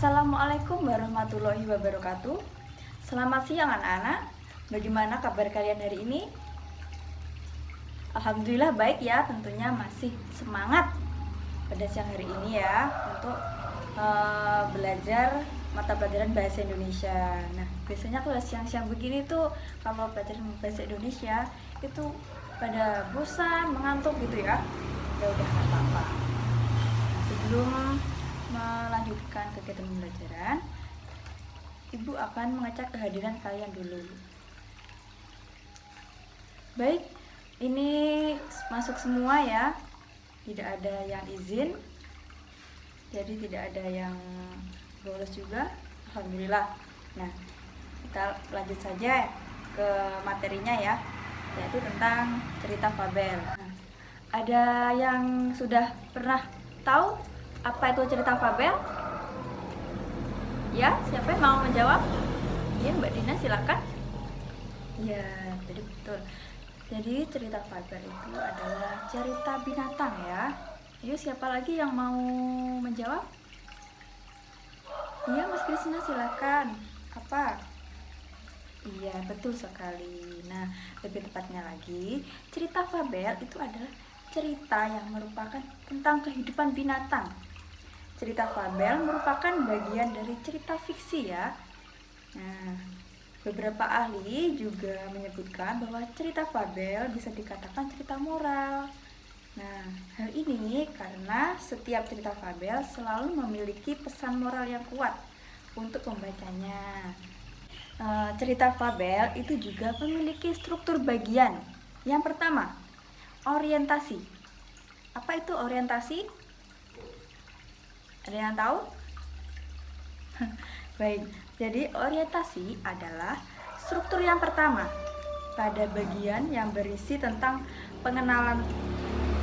Assalamualaikum warahmatullahi wabarakatuh. Selamat siang anak-anak. Bagaimana kabar kalian hari ini? Alhamdulillah baik ya, tentunya masih semangat pada siang hari ini ya untuk belajar mata pelajaran bahasa Indonesia. Nah, biasanya kalau siang-siang begini tuh kalau belajar bahasa Indonesia itu pada bosan, mengantuk gitu ya. Ya udah nggak apa-apa. Sebelum melanjutkan kegiatan pembelajaran, Ibu akan mengecek kehadiran kalian dulu. Baik, ini masuk semua ya. Tidak ada yang izin, jadi tidak ada yang bolos juga. Alhamdulillah. Nah, kita lanjut saja ke materinya ya, yaitu tentang cerita fabel. Nah, ada yang sudah pernah tahu apa itu cerita fabel? Ya, siapa yang mau menjawab? Ya, Mbak Dina silakan. Ya, jadi betul. Jadi cerita fabel itu adalah cerita binatang ya. Ayo, siapa lagi yang mau menjawab? Iya, Mas Krisna silakan. Apa? Iya, betul sekali. Nah, lebih tepatnya lagi, cerita fabel itu adalah cerita yang merupakan tentang kehidupan binatang. Cerita fabel merupakan bagian dari cerita fiksi ya. Nah, beberapa ahli juga menyebutkan bahwa cerita fabel bisa dikatakan cerita moral. Nah, hal ini karena setiap cerita fabel selalu memiliki pesan moral yang kuat untuk pembacanya. Cerita fabel itu juga memiliki struktur bagian. Yang pertama, orientasi. Apa itu orientasi? Ada yang tahu? Baik, jadi orientasi adalah struktur yang pertama pada bagian yang berisi tentang pengenalan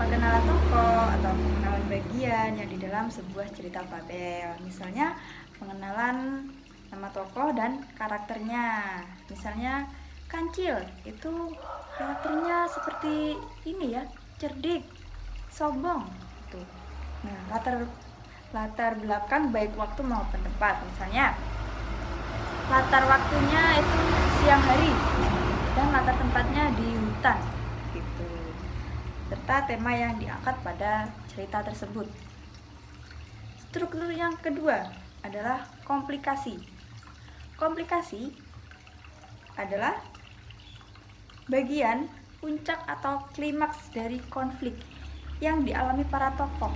tokoh atau pengenalan bagian yang di dalam sebuah cerita fabel. Misalnya pengenalan nama tokoh dan karakternya. Misalnya Kancil itu karakternya seperti ini ya, cerdik, sombong gitu. Nah, latar belakang baik waktu maupun tempat. Misalnya latar waktunya itu siang hari dan latar tempatnya di hutan gitu. Serta tema yang diangkat pada cerita tersebut. Struktur yang kedua adalah komplikasi. Komplikasi adalah bagian puncak atau klimaks dari konflik yang dialami para tokoh.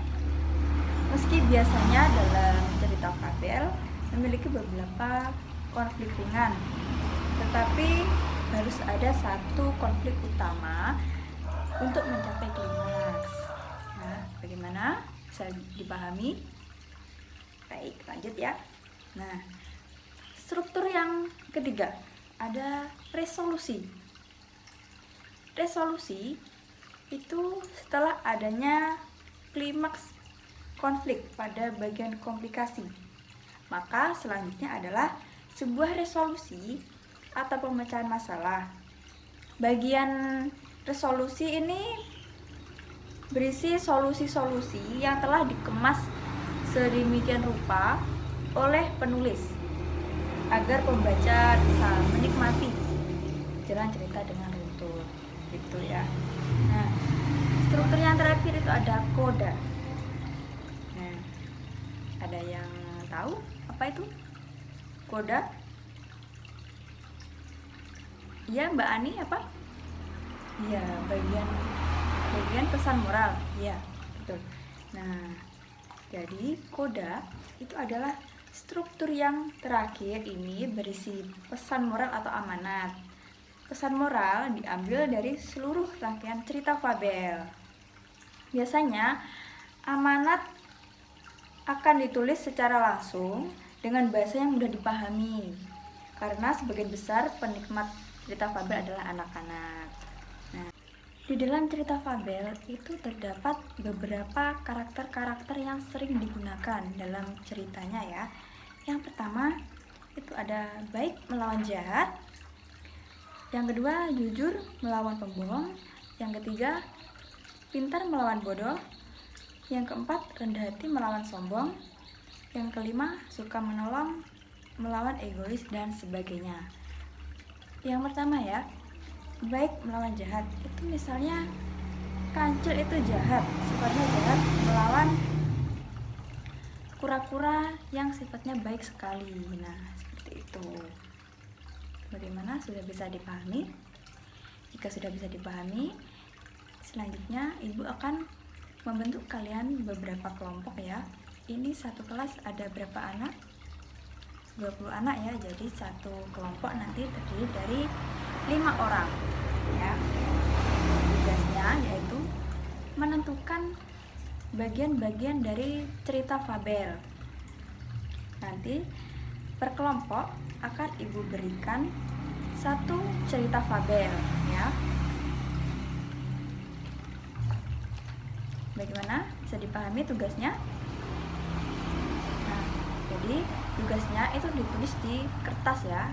Meski biasanya dalam cerita fabel memiliki beberapa konflik ringan, tetapi harus ada satu konflik utama untuk mencapai klimaks. Nah, bagaimana? Bisa dipahami? Baik, lanjut ya. Nah, struktur yang ketiga ada resolusi. Resolusi itu setelah adanya klimaks konflik pada bagian komplikasi. Maka selanjutnya adalah sebuah resolusi atau pemecahan masalah. Bagian resolusi ini berisi solusi-solusi yang telah dikemas sedemikian rupa oleh penulis agar pembaca bisa menikmati jalan cerita dengan runtut gitu ya. Nah, struktur yang terakhir itu ada koda. Ada yang tahu apa itu koda? Ya, Mbak Ani apa? Ya, bagian pesan moral. Ya, betul. Nah, jadi koda itu adalah struktur yang terakhir ini berisi pesan moral atau amanat. Pesan moral diambil dari seluruh rangkaian cerita fabel. Biasanya amanat akan ditulis secara langsung dengan bahasa yang mudah dipahami karena sebagian besar penikmat cerita fabel adalah anak-anak. Nah, di dalam cerita fabel itu terdapat beberapa karakter-karakter yang sering digunakan dalam ceritanya ya. Yang pertama itu ada baik melawan jahat, yang kedua jujur melawan pembohong, yang ketiga pintar melawan bodoh, yang keempat rendah hati melawan sombong, Yang kelima, suka menolong, melawan egois dan sebagainya. Yang pertama ya, baik melawan jahat. Itu misalnya kancil itu jahat, sifatnya jahat, melawan kura-kura yang sifatnya baik sekali. Nah, seperti itu. Bagaimana? Sudah bisa dipahami? Jika sudah bisa dipahami, selanjutnya ibu akan membentuk kalian beberapa kelompok ya. Ini satu kelas ada berapa anak? 20 anak ya. Jadi satu kelompok nanti terdiri dari 5 orang ya. Tugasnya yaitu menentukan bagian-bagian dari cerita fabel. Nanti per kelompok akan ibu berikan satu cerita fabel ya. Bagaimana? Bisa dipahami tugasnya? Nah, jadi tugasnya itu ditulis di kertas ya,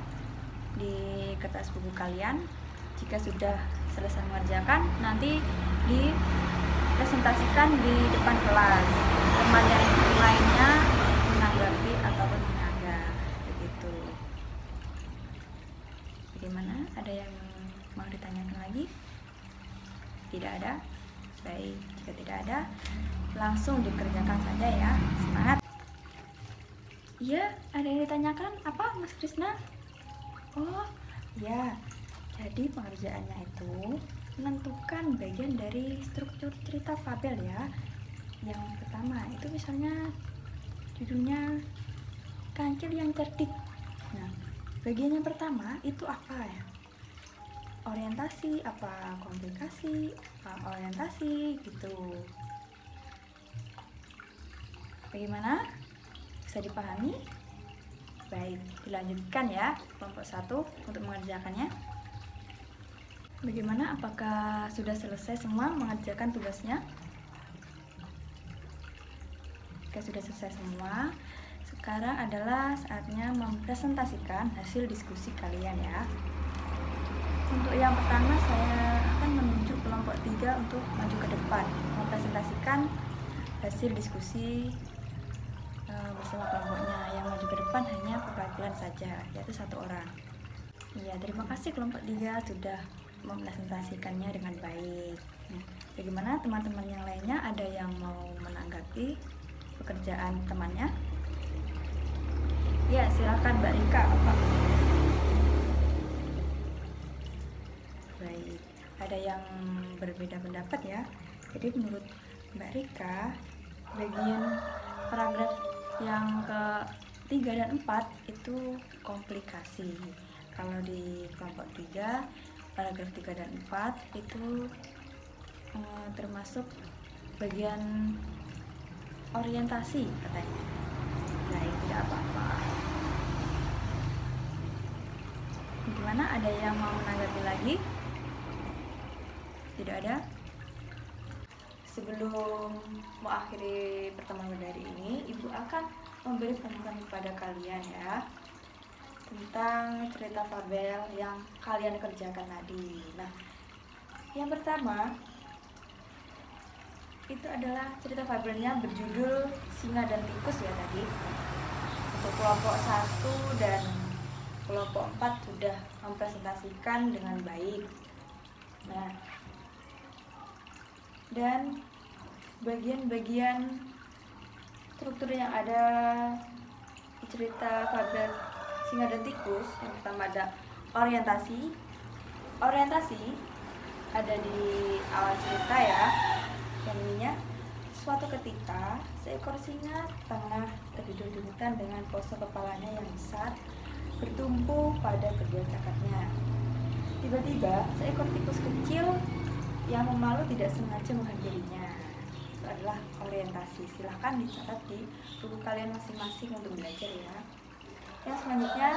di kertas buku kalian. Jika sudah selesai mengerjakan, nanti dipresentasikan di depan kelas. Teman yang lainnya menanggapi ataupun menganggap begitu. Bagaimana? Ada yang mau ditanyakan lagi? Tidak ada? Baik, jika tidak ada, langsung dikerjakan saja ya. Semangat! Iya, ada yang ditanyakan? Apa, Mas Krisna? Oh, ya. Jadi pengerjaannya itu menentukan bagian dari struktur cerita fabel ya. Yang pertama itu misalnya judulnya Kancil yang Cerdik. Nah, bagian yang pertama itu apa ya? Orientasi, apa komplikasi, apa orientasi gitu. Bagaimana? Bisa dipahami? Baik, dilanjutkan ya kelompok 1 untuk mengerjakannya. Bagaimana? Apakah sudah selesai semua mengerjakan tugasnya? Jika sudah selesai semua, sekarang adalah saatnya mempresentasikan hasil diskusi kalian ya. Untuk yang pertama, saya akan menunjuk kelompok 3 untuk maju ke depan mempresentasikan hasil diskusi bersama kelompoknya. Yang maju ke depan hanya perwakilan saja, yaitu 1 orang. Iya, terima kasih kelompok 3 sudah mempresentasikannya dengan baik. Nah, bagaimana teman-teman yang lainnya? Ada yang mau menanggapi pekerjaan temannya? Ya, silakan Mbak Rika. Baik, ada yang berbeda pendapat ya. Jadi menurut Mbak Rika, bagian paragraf yang ke-3 dan 4 itu komplikasi. Kalau di kelompok 3, paragraf 3 dan 4 itu termasuk bagian orientasi katanya. Baik, tidak apa-apa. Bagaimana? Ada yang mau menanggapi lagi? Tidak ada? Sebelum mengakhiri pertemuan pada hari ini, Ibu akan memberi pengumuman kepada kalian ya tentang cerita fabel yang kalian kerjakan tadi. Nah, yang pertama itu adalah cerita fabelnya berjudul Singa dan Tikus ya tadi. Untuk kelompok 1 dan kelompok 4 sudah mempresentasikan dengan baik. Nah, dan bagian-bagian struktur yang ada di cerita fabel Singa dan Tikus, yang pertama ada orientasi. Orientasi ada di awal cerita ya. Yang ininya, suatu ketika seekor singa tengah tertidur di hutan dengan pose kepalanya yang besar bertumpu pada kedua cakatnya. Tiba-tiba seekor tikus kecil yang memalu tidak sengaja menghampirinya. Itu adalah orientasi. Silahkan dicatat di buku kalian masing-masing untuk belajar ya. Yang selanjutnya,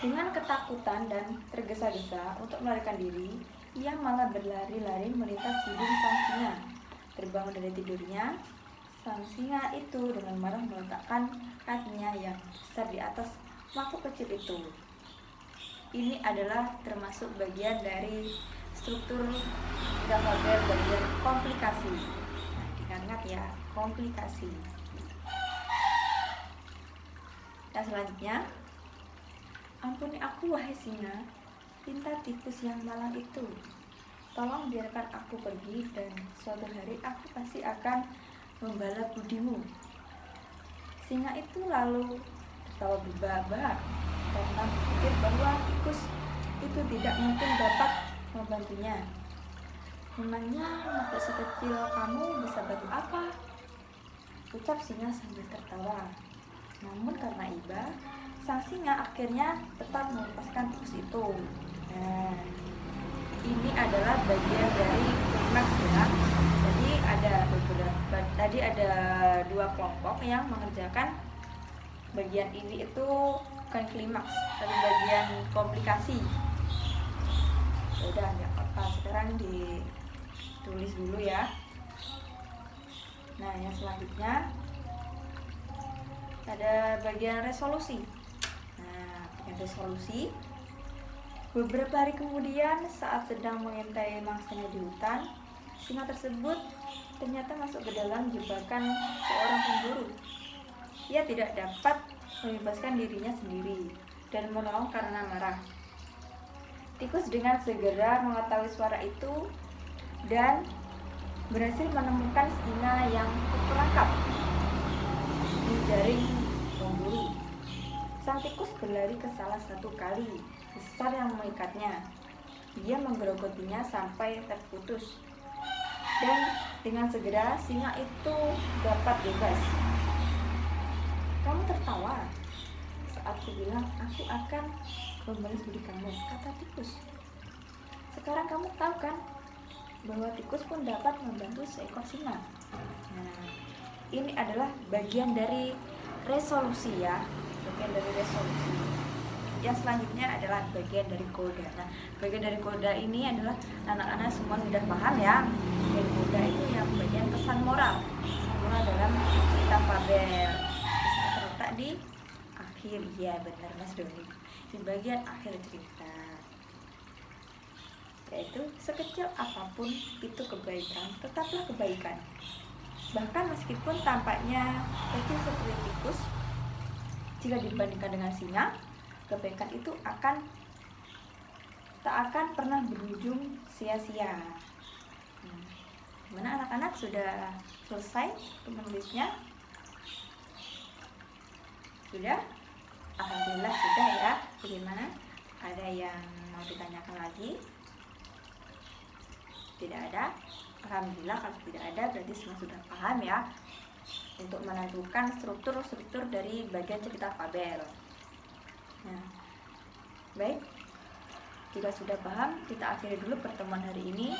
dengan ketakutan dan tergesa-gesa untuk melarikan diri, ia malah berlari-lari melintas hidung sang singa. Terbangun dari tidurnya, sang singa itu dengan marah meletakkan kakinya yang besar di atas makhluk kecil itu. Ini adalah termasuk bagian dari struktur fabel bagian komplikasi. Nah, diingat ya, komplikasi. Yang selanjutnya, ampuni aku wahai singa, pinta tikus yang malang itu. Tolong biarkan aku pergi dan suatu hari aku pasti akan membalas budimu. Singa itu lalu tertawa berbahak-bahak karena berpikir bahwa tikus itu tidak mungkin dapat membantunya. Memangnya makhluk sekecil kamu bisa bantu apa? Ucap singa sambil tertawa. Namun karena iba, sang singa akhirnya tetap melepaskan tikus itu. Nah, ini adalah bagian dari klimaks ya. Tadi ada dua kelompok yang mengerjakan bagian ini itu bukan klimaks, tapi bagian komplikasi. Udah nggak apa-apa, sekarang ditulis dulu ya. Nah, yang selanjutnya ada bagian resolusi. Nah, bagian resolusi, beberapa hari kemudian saat sedang mengintai mangsanya di hutan, singa tersebut ternyata masuk ke dalam jebakan seorang pemburu. Ia tidak dapat membebaskan dirinya sendiri dan menolong karena marah. Tikus dengan segera mengetahui suara itu dan berhasil menemukan singa yang terperangkap di jaring pemburu. Sang tikus berlari ke salah satu kali besar yang mengikatnya. Dia menggerogotinya sampai terputus. Dan dengan segera singa itu dapat bebas. Kamu tertawa saat ku bilang aku akan membalas budi kamu, kata tikus. Sekarang kamu tahu kan bahwa tikus pun dapat membantu seekor singa. Nah, ini adalah bagian dari resolusi ya, bagian dari resolusi. Yang selanjutnya adalah bagian dari koda. Nah, bagian dari koda ini adalah anak-anak semua sudah paham ya. Bagian koda itu yang bagian pesan moral. Pesan moral dalam cerita fabel. Bisa terletak di akhir, ya benar Mas Doni. Di bagian akhir cerita. Yaitu sekecil apapun itu kebaikan, tetaplah kebaikan. Bahkan meskipun tampaknya kecil seperti tikus, jika dibandingkan dengan singa, kebaikan itu tak akan pernah berujung sia-sia. Gimana anak-anak, sudah selesai menulisnya? Sudah? Alhamdulillah sudah ya. Bagaimana? Ada yang mau ditanyakan lagi? Tidak ada? Alhamdulillah, kalau tidak ada berarti semua sudah paham ya untuk menentukan struktur-struktur dari bagian cerita fabel. Nah, baik, jika sudah paham, kita akhiri dulu pertemuan hari ini.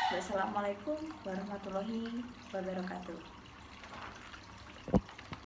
Wassalamualaikum warahmatullahi wabarakatuh.